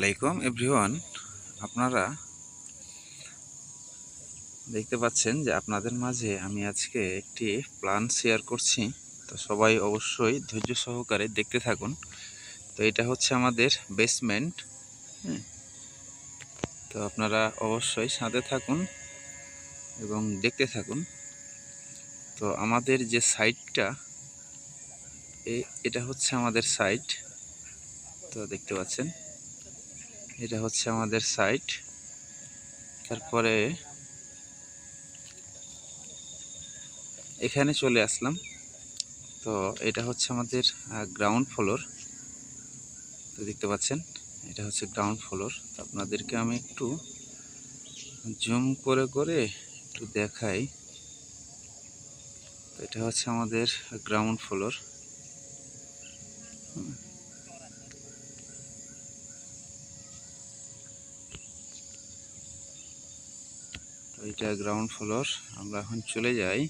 আলাইকুম এভরিওয়ান। আপনারা দেখতে পাচ্ছেন যে আপনাদের মাঝে আমি আজকে একটি প্ল্যান শেয়ার করছি। তো সবাই অবশ্যই ধৈর্য সহকারে দেখতে থাকুন। তো এটা হচ্ছে আমাদের বেসমেন্ট। তো আপনারা অবশ্যই সাথে থাকুন এবং দেখতে থাকুন। তো আমাদের যে সাইটটা, এটা হচ্ছে আমাদের সাইট। তো দেখতে পাচ্ছেন এটা হচ্ছে আমাদের সাইট। তারপরে এখানে চলে আসলাম। তো এটা হচ্ছে আমাদের গ্রাউন্ড ফ্লোর। তো দেখতে পাচ্ছেন এটা হচ্ছে গ্রাউন্ড ফ্লোর। তো আপনাদেরকে আমি একটু জুম করে করে একটু দেখাই। তো এটা হচ্ছে আমাদের গ্রাউন্ড ফ্লোর। তো এটা গ্রাউন্ড ফ্লোর। আমরা এখন চলে যাই।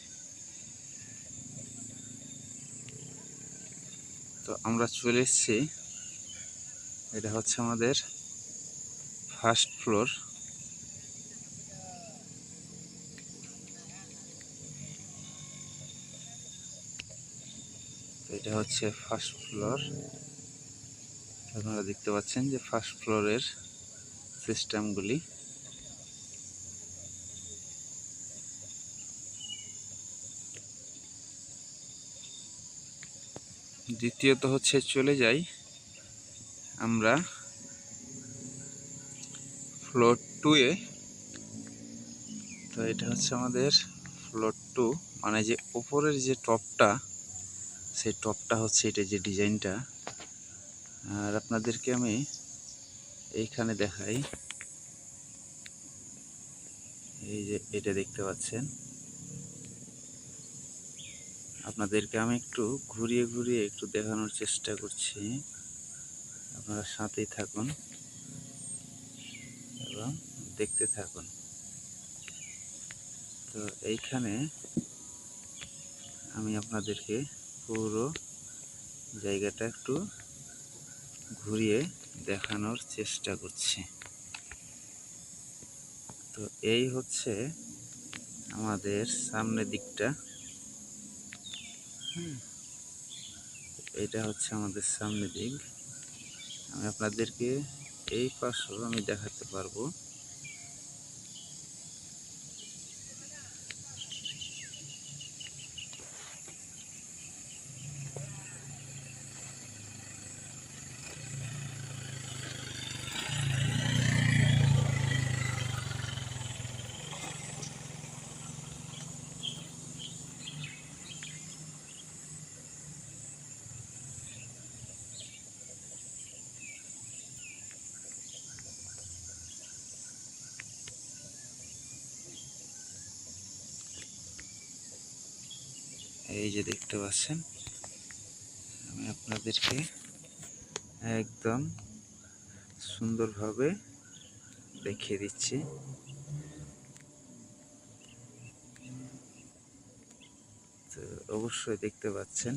তো আমরা চলে এসেছি। এটা হচ্ছে আমাদের ফার্স্ট ফ্লোর। তো এটা হচ্ছে ফার্স্ট ফ্লোর। আপনারা দেখতে পাচ্ছেন যে ফার্স্ট ফ্লোরের সিস্টেমগুলি। দ্বিতীয়ত হচ্ছে চলে যাই আমরা ফ্লোর 2-এ। তো এটা হচ্ছে আমাদের ফ্লোর 2, মানে যে উপরের যে টপটা, সেই টপটা হচ্ছে এটা যে ডিজাইনটা। আর আপনাদেরকে আমি এইখানে দেখাই। এই যে এটা দেখতে পাচ্ছেন। আপনাদেরকে আমি একটু ঘুরিয়ে ঘুরিয়ে একটু দেখানোর চেষ্টা করছি। আপনারা সাথেই থাকুন এবং দেখতে থাকুন। তো এইখানে আমি আপনাদেরকে পুরো জায়গাটা একটু ঘুরিয়ে দেখানোর চেষ্টা করছি। তো এই হচ্ছে আমাদের সামনের দিকটা। এটা হচ্ছে আমাদের সামনের দিক। আমি আপনাদেরকে এই পাশেও আমি দেখাতে পারবো। এই যে দেখতে পাচ্ছেন, আমি আপনাদেরকে একদম সুন্দরভাবে দেখিয়ে দিচ্ছি। তো অবশ্যই দেখতে পাচ্ছেন